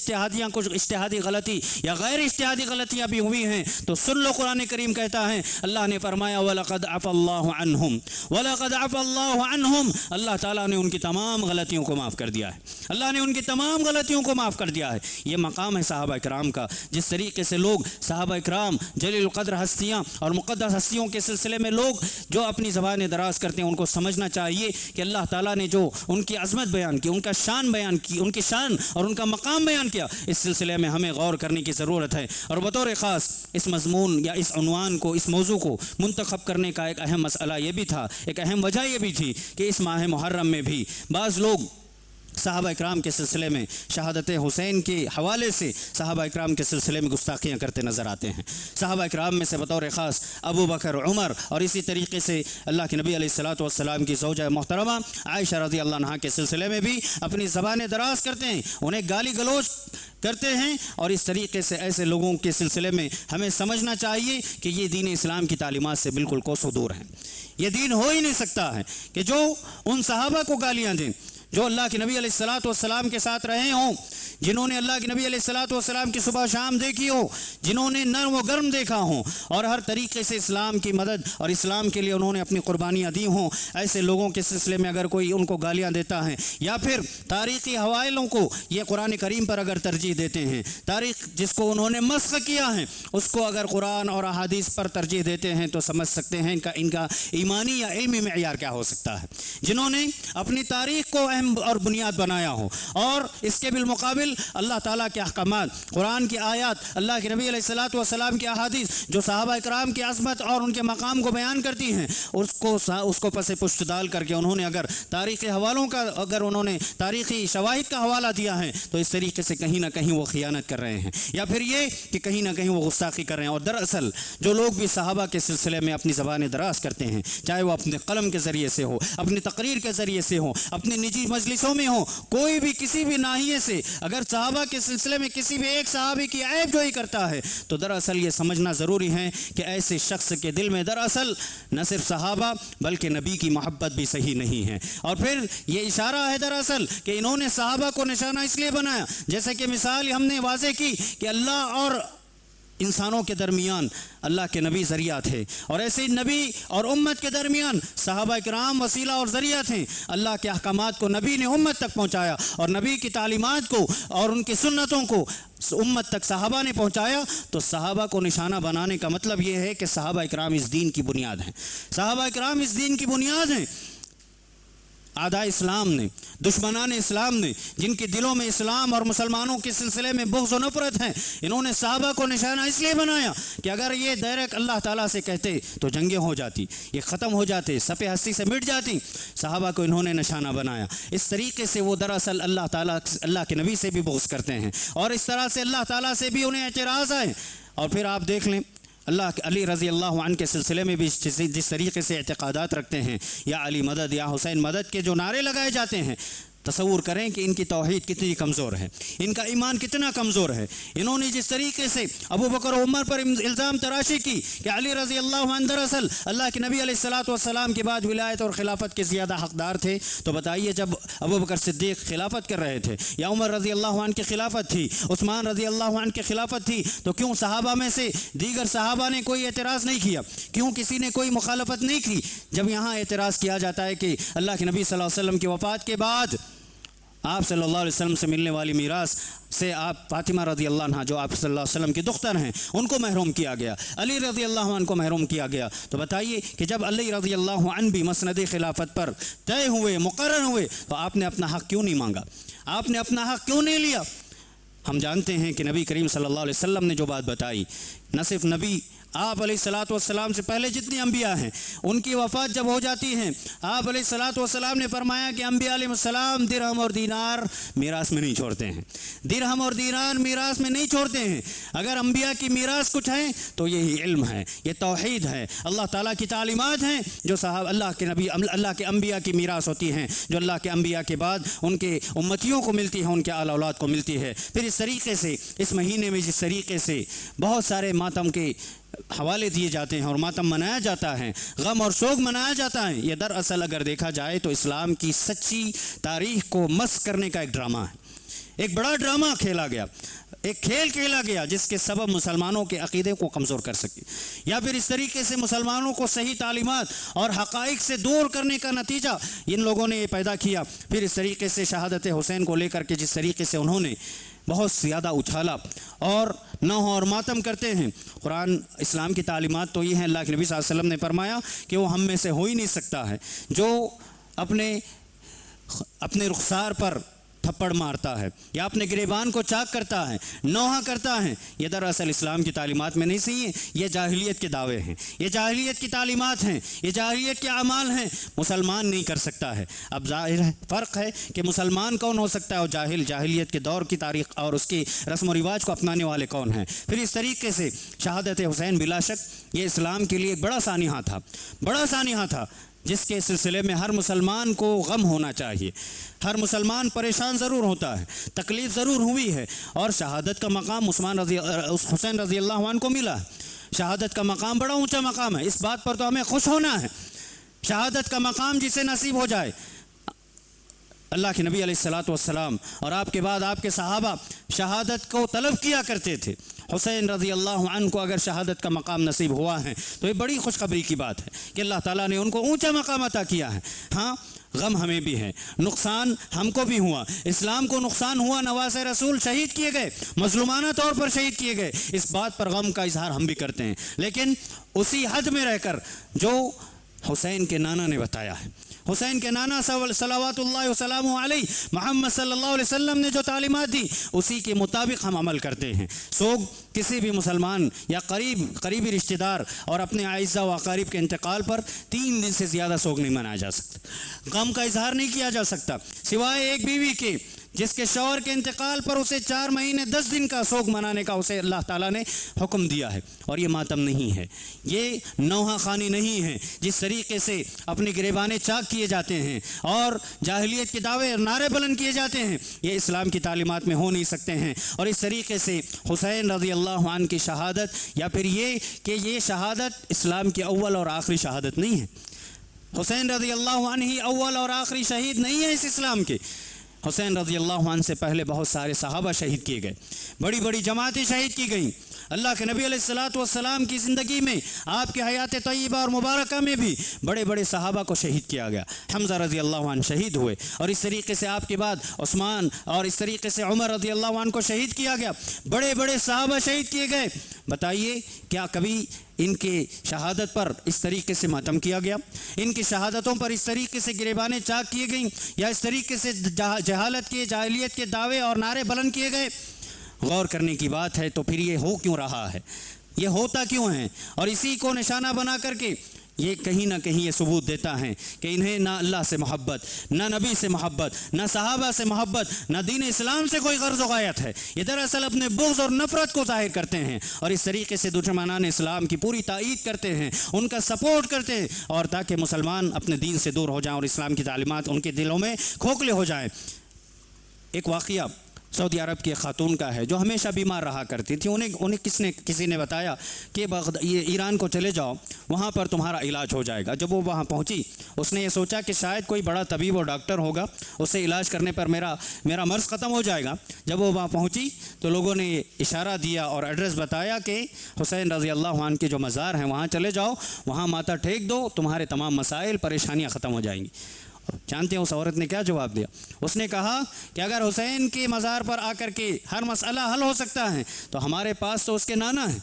کچھ اجتہادی غلطی یا غیر اجتہادی غلطیاں بھی ہوئی ہیں تو سن لو، قرآن کریم کہتا ہے، اللہ نے فرمایا وَلَقَدْ عَفَا اللَّهُ عَنْهُمْ وَلَقَدْ عَفَا اللَّهُ عَنْهُمْ، اللہ تعالیٰ نے ان کی تمام غلطیوں کو معاف کر دیا ہے، اللہ نے ان کی تمام غلطیوں کو معاف کر دیا ہے۔ یہ مقام ہے صحابہ اکرام کا۔ جس طریقے سے لوگ صحابہ اکرام جلیل القدر ہستیاں اور مقدس ہستیوں کے سلسلے میں لوگ جو اپنی زبانیں دراز کرتے ہیں، ان کو سمجھنا چاہیے کہ اللہ تعالیٰ نے جو ان کی عظمت بیان کی، ان کا شان بیان کی، ان کی شان اور ان کا مقام بیان کیا، اس سلسلے میں ہمیں غور کرنے کی ضرورت ہے۔ اور بطور خاص اس مضمون یا اس عنوان کو، اس موضوع کو منتخب کرنے کا ایک اہم مسئلہ یہ بھی تھا، ایک اہم وجہ یہ بھی تھی کہ اس ماہ محرم میں بھی بعض لوگ صحابہ اکرام کے سلسلے میں شہادت حسین کے حوالے سے صحابہ اکرام کے سلسلے میں گستاخیاں کرتے نظر آتے ہیں۔ صحابہ اکرام میں سے بطور خاص ابو بکر، عمر اور اسی طریقے سے اللہ کے نبی علیہ الصلوۃ والسلام کی زوجہ محترمہ عائشہ رضی اللہ عنہا کے سلسلے میں بھی اپنی زبانیں دراز کرتے ہیں، انہیں گالی گلوچ کرتے ہیں، اور اس طریقے سے ایسے لوگوں کے سلسلے میں ہمیں سمجھنا چاہیے کہ یہ دین اسلام کی تعلیمات سے بالکل کوسوں دور ہیں۔ یہ دین ہو ہی نہیں سکتا ہے کہ جو ان صحابہ کو گالیاں دیں جو اللہ کے نبی علیہ الصلوۃ والسلام کے ساتھ رہے ہوں، جنہوں نے اللہ کے نبی علیہ الصلوۃ والسلام کی صبح شام دیکھی ہو، جنہوں نے نرم و گرم دیکھا ہوں، اور ہر طریقے سے اسلام کی مدد اور اسلام کے لیے انہوں نے اپنی قربانیاں دی ہوں، ایسے لوگوں کے سلسلے میں اگر کوئی ان کو گالیاں دیتا ہے یا پھر تاریخی حوالوں کو یہ قرآن کریم پر اگر ترجیح دیتے ہیں، تاریخ جس کو انہوں نے مسخ کیا ہے اس کو اگر قرآن اور احادیث پر ترجیح دیتے ہیں تو سمجھ سکتے ہیں ان کا ایمانی یا علمی معیار کیا ہو سکتا ہے۔ جنہوں نے اپنی تاریخ کو اہم اور بنیاد بنایا ہو اور اس کے بالمقابل بالکامل اللہ تعالیٰ کے احکامات، قرآن کی آیات، اللہ کے نبی علیہ الصلاۃ والسلام کی احادیث جو صحابہ اکرام کی عظمت اور ان کے مقام کو بیان کرتی ہیں، اس کو پس پشت ڈال کر کے انہوں نے اگر تاریخی حوالوں کا، اگر انہوں نے تاریخی شواہد کا حوالہ دیا ہے تو اس طریقے سے کہیں نہ کہیں وہ خیانت کر رہے ہیں، یا پھر یہ کہ کہیں نہ کہیں وہ گستاخی کر رہے ہیں۔ اور دراصل جو لوگ بھی صحابہ کے سلسلے میں اپنی زبانیں دراز کرتے ہیں، چاہے وہ اپنے قلم کے ذریعے سے ہو، اپنی تقریر کے ذریعے سے ہو، اپنی نجی مجلسوں میں ہو، کوئی بھی کسی بھی ناحیے سے اگر صحابہ کے سلسلے میں کسی بھی ایک صحابی کی عیب جوئی کرتا ہے تو دراصل یہ سمجھنا ضروری ہے کہ ایسے شخص کے دل میں دراصل نہ صرف صحابہ بلکہ نبی کی محبت بھی صحیح نہیں ہے۔ اور پھر یہ اشارہ ہے دراصل کہ انہوں نے صحابہ کو نشانہ اس لیے بنایا، جیسے کہ مثال ہم نے واضح کی کہ اللہ اور انسانوں کے درمیان اللہ کے نبی ذریعہ تھے، اور ایسے نبی اور امت کے درمیان صحابہ کرام وسیلہ اور ذریعہ تھے۔ اللہ کے احکامات کو نبی نے امت تک پہنچایا، اور نبی کی تعلیمات کو اور ان کی سنتوں کو امت تک صحابہ نے پہنچایا، تو صحابہ کو نشانہ بنانے کا مطلب یہ ہے کہ صحابہ کرام اس دین کی بنیاد ہیں، صحابہ کرام اس دین کی بنیاد ہیں۔ اعداء اسلام نے، دشمنان اسلام نے، جن کے دلوں میں اسلام اور مسلمانوں کے سلسلے میں بغض و نفرت ہے، انہوں نے صحابہ کو نشانہ اس لیے بنایا کہ اگر یہ ڈائریکٹ اللہ تعالیٰ سے کہتے تو جنگیں ہو جاتی، یہ ختم ہو جاتے، صف ہستی سے مٹ جاتی۔ صحابہ کو انہوں نے نشانہ بنایا۔ اس طریقے سے وہ دراصل اللہ تعالیٰ، اللہ کے نبی سے بھی بغض کرتے ہیں، اور اس طرح سے اللہ تعالیٰ سے بھی انہیں اعتراض آئے۔ اور پھر آپ دیکھ لیں علی رضی اللہ عنہ کے سلسلے میں بھی جس طریقے سے اعتقادات رکھتے ہیں، یا علی مدد یا حسین مدد کے جو نعرے لگائے جاتے ہیں، تصور کریں کہ ان کی توحید کتنی کمزور ہے، ان کا ایمان کتنا کمزور ہے۔ انہوں نے جس طریقے سے ابو بکر و عمر پر الزام تراشی کی کہ علی رضی اللہ عنہ دراصل اللہ کے نبی علیہ الصلاۃ والسلام کے بعد ولایت اور خلافت کے زیادہ حقدار تھے، تو بتائیے جب ابو بکر صدیق خلافت کر رہے تھے، یا عمر رضی اللہ عنہ کی خلافت تھی، عثمان رضی اللہ عنہ کی خلافت تھی، تو کیوں صحابہ میں سے دیگر صحابہ نے کوئی اعتراض نہیں کیا؟ کیوں کسی نے کوئی مخالفت نہیں کی؟ جب یہاں اعتراض کیا جاتا ہے کہ اللہ کے نبی صلی اللہ علیہ وسلم کی وفات کے بعد آپ صلی اللہ علیہ وسلم سے ملنے والی میراث سے آپ فاطمہ رضی اللہ عنہ جو آپ صلی اللہ علیہ وسلم کی دختر ہیں ان کو محروم کیا گیا، علی رضی اللہ عنہ کو محروم کیا گیا، تو بتائیے کہ جب علی رضی اللہ عنہ بھی مسند خلافت پر طے ہوئے، مقرر ہوئے، تو آپ نے اپنا حق کیوں نہیں مانگا؟ آپ نے اپنا حق کیوں نہیں لیا؟ ہم جانتے ہیں کہ نبی کریم صلی اللہ علیہ وسلم نے جو بات بتائی، نہ صرف نبی آپ علیہ الصلاۃ والسلام سے پہلے جتنے انبیاء ہیں ان کی وفات جب ہو جاتی ہیں، آپ علیہ الصلاۃ والسلام نے فرمایا کہ انبیاء علیہ السلام درہم اور دینار میراث میں نہیں چھوڑتے ہیں، درہم اور دینار میراث میں نہیں چھوڑتے ہیں۔ اگر انبیاء کی میراث کچھ ہے تو یہی علم ہے، یہ توحید ہے، اللہ تعالیٰ کی تعلیمات ہیں، جو صاحب اللہ کے نبی، اللہ کے انبیاء کی میراث ہوتی ہیں، جو اللہ کے انبیاء کے بعد ان کے امتیوں کو ملتی ہے، ان کے آل اولاد کو ملتی ہے۔ پھر اس طریقے سے اس مہینے میں جس طریقے سے بہت سارے ماتم کے حوالے دیے جاتے ہیں اور ماتم منایا جاتا ہے، غم اور سوگ منایا جاتا ہے، یہ دراصل اگر دیکھا جائے تو اسلام کی سچی تاریخ کو مسخ کرنے کا ایک ڈرامہ ہے، ایک بڑا ڈرامہ کھیلا گیا، ایک کھیل کھیلا گیا جس کے سبب مسلمانوں کے عقیدے کو کمزور کر سکے، یا پھر اس طریقے سے مسلمانوں کو صحیح تعلیمات اور حقائق سے دور کرنے کا نتیجہ ان لوگوں نے یہ پیدا کیا۔ پھر اس طریقے سے شہادت حسین کو لے کر کے جس طریقے سے انہوں نے بہت زیادہ اچھالا اور نوح اور ماتم کرتے ہیں۔ قرآن اسلام کی تعلیمات تو یہ ہیں، اللہ کے نبی صلی اللہ علیہ وسلم نے فرمایا کہ وہ ہم میں سے ہو ہی نہیں سکتا ہے جو اپنے رخسار پر تھپڑ مارتا ہے یا اپنے گریبان کو چاک کرتا ہے، نوحہ کرتا ہے۔ یہ دراصل اسلام کی تعلیمات میں نہیں صحیح ہے، یہ جاہلیت کے دعوے ہیں، یہ جاہلیت کی تعلیمات ہیں، یہ جاہلیت کے اعمال ہیں، مسلمان نہیں کر سکتا ہے۔ اب ظاہر ہے فرق ہے کہ مسلمان کون ہو سکتا ہے اور جاہلیت کے دور کی تاریخ اور اس کی رسم و رواج کو اپنانے والے کون ہیں۔ پھر اس طریقے سے شہادت حسین بلا شک یہ اسلام کے لیے ایک بڑا سانحہ تھا، بڑا سانحہ تھا، جس کے سلسلے میں ہر مسلمان کو غم ہونا چاہیے، ہر مسلمان پریشان ضرور ہوتا ہے، تکلیف ضرور ہوئی ہے، اور شہادت کا مقام حسین رضی اللہ عنہ کو ملا ہے۔ شہادت کا مقام بڑا اونچا مقام ہے، اس بات پر تو ہمیں خوش ہونا ہے۔ شہادت کا مقام جسے نصیب ہو جائے، اللہ کے نبی علیہ الصلاۃ والسلام اور آپ کے بعد آپ کے صحابہ شہادت کو طلب کیا کرتے تھے۔ حسین رضی اللہ عنہ کو اگر شہادت کا مقام نصیب ہوا ہے تو یہ بڑی خوشخبری کی بات ہے کہ اللہ تعالیٰ نے ان کو اونچا مقام عطا کیا ہے۔ ہاں، غم ہمیں بھی ہے، نقصان ہم کو بھی ہوا، اسلام کو نقصان ہوا، نواسے رسول شہید کیے گئے، مظلومانہ طور پر شہید کیے گئے، اس بات پر غم کا اظہار ہم بھی کرتے ہیں، لیکن اسی حد میں رہ کر جو حسین کے نانا نے بتایا ہے، حسین کے نانا صلوات اللہ وسلامہ علیہ محمد صلی اللہ علیہ وسلم نے جو تعلیمات دی اسی کے مطابق ہم عمل کرتے ہیں۔ سوگ کسی بھی مسلمان یا قریبی رشتہ دار اور اپنے اعزاء و اقارب کے انتقال پر 3 دن سے زیادہ سوگ نہیں منایا جا سکتا، غم کا اظہار نہیں کیا جا سکتا، سوائے ایک بیوی کے جس کے شوہر کے انتقال پر اسے 4 مہینے 10 دن کا سوگ منانے کا اسے اللہ تعالیٰ نے حکم دیا ہے۔ اور یہ ماتم نہیں ہے، یہ نوحہ خوانی نہیں ہے جس طریقے سے اپنے گریبانے چاک کیے جاتے ہیں اور جاہلیت کے دعوے اور نعرے بلند کیے جاتے ہیں، یہ اسلام کی تعلیمات میں ہو نہیں سکتے ہیں۔ اور اس طریقے سے حسین رضی اللہ عنہ کی شہادت یا پھر یہ کہ یہ شہادت اسلام کی اول اور آخری شہادت نہیں ہے۔ حسین رضی اللہ عنہ ہی اول اور آخری شہید نہیں ہے اس اسلام کے۔ حسین رضی اللہ عنہ سے پہلے بہت سارے صحابہ شہید کیے گئے، بڑی بڑی جماعتیں شہید کی گئیں۔ اللہ کے نبی علیہ السلام کی زندگی میں، آپ کی حیات طیبہ اور مبارکہ میں بھی بڑے بڑے صحابہ کو شہید کیا گیا۔ حمزہ رضی اللہ عنہ شہید ہوئے، اور اس طریقے سے آپ کے بعد عثمان اور اس طریقے سے عمر رضی اللہ عنہ کو شہید کیا گیا، بڑے بڑے صحابہ شہید کیے گئے۔ بتائیے کیا کبھی ان کے شہادت پر اس طریقے سے ماتم کیا گیا؟ ان کی شہادتوں پر اس طریقے سے گریبانیں چاک کیے گئیں یا اس طریقے سے جہالت کے جاہلیت کے دعوے اور نعرے بلند کیے گئے؟ غور کرنے کی بات ہے۔ تو پھر یہ ہو کیوں رہا ہے، یہ ہوتا کیوں ہے؟ اور اسی کو نشانہ بنا کر کے یہ کہیں نہ کہیں یہ ثبوت دیتا ہے کہ انہیں نہ اللہ سے محبت، نہ نبی سے محبت، نہ صحابہ سے محبت، نہ دین اسلام سے کوئی غرض و غایت ہے۔ یہ دراصل اپنے بغض اور نفرت کو ظاہر کرتے ہیں اور اس طریقے سے دشمنان اسلام کی پوری تائید کرتے ہیں، ان کا سپورٹ کرتے ہیں، اور تاکہ مسلمان اپنے دین سے دور ہو جائیں اور اسلام کی تعلیمات ان کے دلوں میں کھوکھلے ہو جائیں۔ ایک واقعہ سعودی عرب کی خاتون کا ہے جو ہمیشہ بیمار رہا کرتی تھی۔ انہیں کسی نے بتایا کہ یہ ایران کو چلے جاؤ، وہاں پر تمہارا علاج ہو جائے گا۔ جب وہ وہاں پہنچی اس نے یہ سوچا کہ شاید کوئی بڑا طبیب اور ڈاکٹر ہوگا، اس سے علاج کرنے پر میرا مرض ختم ہو جائے گا۔ جب وہ وہاں پہنچی تو لوگوں نے اشارہ دیا اور ایڈریس بتایا کہ حسین رضی اللہ عنہ کے جو مزار ہیں وہاں چلے جاؤ، وہاں ماتھا ٹیک دو، تمہارے تمام مسائل پریشانیاں ختم ہو جائیں گی۔ جانتے ہیں اس عورت نے کیا جواب دیا؟ اس نے کہا کہ اگر حسین کے مزار پر آ کر کے ہر مسئلہ حل ہو سکتا ہے تو ہمارے پاس تو اس کے نانا ہیں،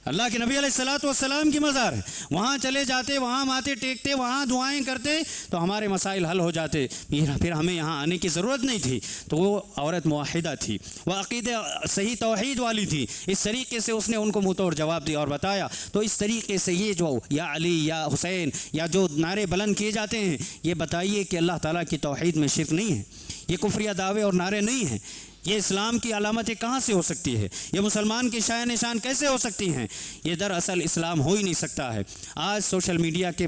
اللہ کے نبی علیہ السلام کی مزار ہے، وہاں چلے جاتے، وہاں ماتھے ٹیکتے، وہاں دعائیں کرتے تو ہمارے مسائل حل ہو جاتے، پھر ہمیں یہاں آنے کی ضرورت نہیں تھی۔ تو وہ عورت موحدہ تھی، وہ عقیدہ صحیح توحید والی تھی۔ اس طریقے سے اس نے ان کو منہ توڑ جواب دیا اور بتایا۔ تو اس طریقے سے یہ جو یا علی یا حسین یا جو نعرے بلند کیے جاتے ہیں، یہ بتائیے کہ اللہ تعالیٰ کی توحید میں شرک نہیں ہے، یہ کفریہ دعوے اور نعرے نہیں ہیں۔ یہ اسلام کی علامتیں کہاں سے ہو سکتی ہے؟ یہ مسلمان کی شان نشان کیسے ہو سکتی ہیں؟ یہ دراصل اسلام ہو ہی نہیں سکتا ہے۔ آج سوشل میڈیا کے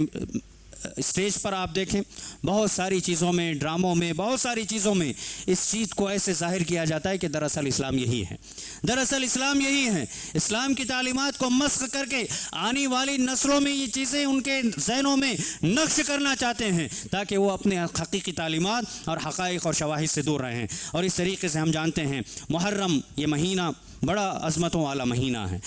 اسٹیج پر آپ دیکھیں، بہت ساری چیزوں میں، ڈراموں میں، بہت ساری چیزوں میں اس چیز کو ایسے ظاہر کیا جاتا ہے کہ دراصل اسلام یہی ہے، دراصل اسلام یہی ہے۔ اسلام کی تعلیمات کو مسخ کر کے آنے والی نسلوں میں یہ چیزیں ان کے ذہنوں میں نقش کرنا چاہتے ہیں تاکہ وہ اپنے حقیقی تعلیمات اور حقائق اور شواہد سے دور رہیں۔ اور اس طریقے سے ہم جانتے ہیں محرم یہ مہینہ بڑا عظمتوں والا مہینہ ہے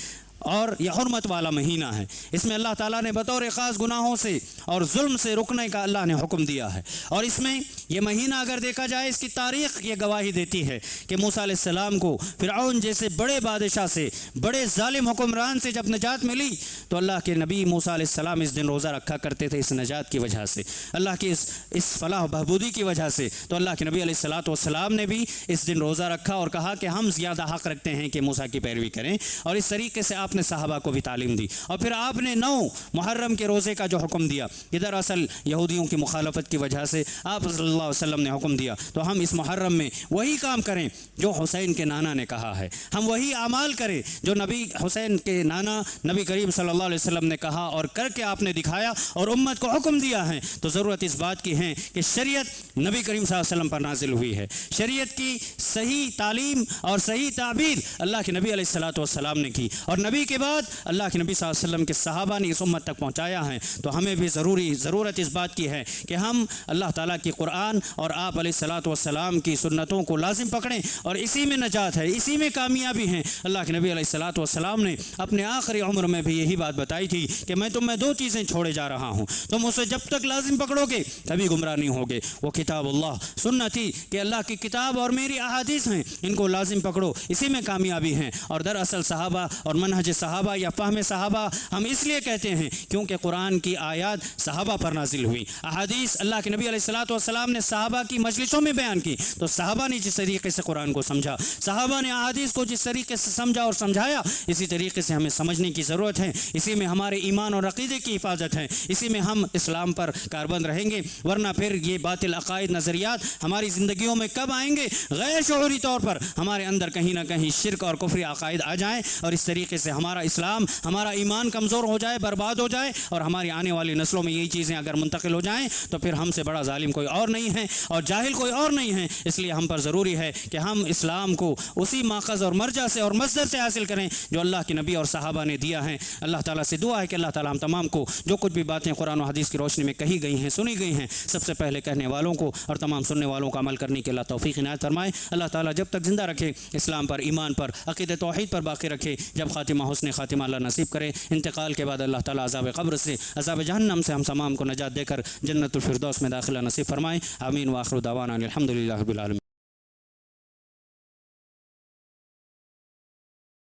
اور یہ حرمت والا مہینہ ہے۔ اس میں اللہ تعالیٰ نے بطور خاص گناہوں سے اور ظلم سے رکنے کا اللہ نے حکم دیا ہے، اور اس میں یہ مہینہ اگر دیکھا جائے اس کی تاریخ یہ گواہی دیتی ہے کہ موسیٰ علیہ السلام کو فرعون جیسے بڑے بادشاہ سے، بڑے ظالم حکمران سے جب نجات ملی تو اللہ کے نبی موسیٰ علیہ السلام اس دن روزہ رکھا کرتے تھے، اس نجات کی وجہ سے، اللہ کی اس فلاح و بہبودی کی وجہ سے۔ تو اللہ کے نبی علیہ السلام نے بھی اس دن روزہ رکھا اور کہا کہ ہم زیادہ حق رکھتے ہیں کہ موسیٰ کی پیروی کریں، اور اس طریقے سے آپ نے صحابہ کو بھی تعلیم دی۔ اور پھر آپ نے 9 محرم کے روزے کا جو حکم دیا، یہ دراصل یہودیوں کی مخالفت کی وجہ سے آپ صلی اللہ علیہ وسلم نے حکم دیا۔ تو ہم اس محرم میں وہی کام کریں جو حسین کے نانا نے کہا ہے، ہم وہی اعمال کریں جو نبی حسین کے نانا نبی کریم صلی اللہ علیہ وسلم نے کہا اور کر کے آپ نے دکھایا اور امت کو حکم دیا ہے۔ تو ضرورت اس بات کی ہے کہ شریعت نبی کریم صلی اللہ علیہ وسلم پر نازل ہوئی ہے، شریعت کی صحیح تعلیم اور صحیح تعبیر اللہ کے نبی علیہ السلام نے کی، اور نبی کے بعد اللہ کے نبی صلی اللہ علیہ وسلم کے صحابہ نے اس امت تک پہنچایا ہے۔ تو ہمیں بھی ضرورت اس بات کی ہے کہ ہم اللہ تعالیٰ کی قرآن اور آپ علیہ السلام کی سنتوں کو لازم پکڑیں، اور اسی میں نجات ہے، اسی میں کامیابی ہے۔ اللہ کے نبی علیہ السلام نے اپنے آخری عمر میں بھی یہی بات بتائی تھی کہ میں تم میں 2 چیزیں چھوڑے جا رہا ہوں، تم اسے جب تک لازم پکڑو گے کبھی گمراہ نہیں ہوگے۔ وہ کتاب اللہ، سنتی کہ اللہ کی کتاب اور میری احادیث ہیں، ان کو لازم پکڑو، اسی میں کامیابی ہے۔ اور دراصل صحابہ اور منہج صحابہ یا فہم صحابہ ہم اس لیے کہتے ہیں کیونکہ قرآن کی آیات صحابہ پر نازل ہوئی، احادیث اللہ کے نبی علیہ الصلوۃ والسلام نے صحابہ کی مجلسوں میں بیان کی، تو صحابہ نے جس طریقے سے قرآن کو سمجھا، صحابہ نے احادیث کو جس طریقے سے سمجھا اور سمجھایا، اسی طریقے سے ہمیں سمجھنے کی ضرورت ہے۔ اسی میں ہمارے ایمان اور عقیدے کی حفاظت ہے، اسی میں ہم اسلام پر کاربند رہیں گے، ورنہ پھر یہ باطل عقائد نظریات ہماری زندگیوں میں کب آئیں گے؟ غیر شعوری طور پر ہمارے اندر کہیں نہ کہیں شرک اور کفری عقائد آ جائیں، اور اس طریقے سے ہمارا اسلام، ہمارا ایمان کمزور ہو جائے، برباد ہو جائے، اور ہماری آنے والی نسلوں میں یہی چیزیں اگر منتقل ہو جائیں تو پھر ہم سے بڑا ظالم کوئی اور نہیں ہے اور جاہل کوئی اور نہیں ہے۔ اس لیے ہم پر ضروری ہے کہ ہم اسلام کو اسی ماخذ اور مرجع سے اور مصدر سے حاصل کریں جو اللہ کے نبی اور صحابہ نے دیا ہے۔ اللہ تعالیٰ سے دعا ہے کہ اللہ تعالیٰ ہم تمام کو جو کچھ بھی باتیں قرآن و حدیث کی روشنی میں کہی گئی ہیں، سنی گئی ہیں، سب سے پہلے کہنے والوں کو اور تمام سننے والوں کو عمل کرنے کے اللہ توفیق عنایت فرمائے۔ اللہ تعالیٰ جب تک زندہ رکھے اسلام پر، ایمان پر، عقیدہ توحید پر باقی رکھے، جب خاتمہ حسن خاتمہ اللہ نصیب کرے، انتقال کے بعد اللہ تعالیٰ عذاب قبر سے، عذاب جہنم سے ہم تمام کو نجات دے کر جنت الفردوس میں داخلہ نصیب فرمائے۔ آمین۔ وآخر دعوانا الحمد للہ رب العالمین۔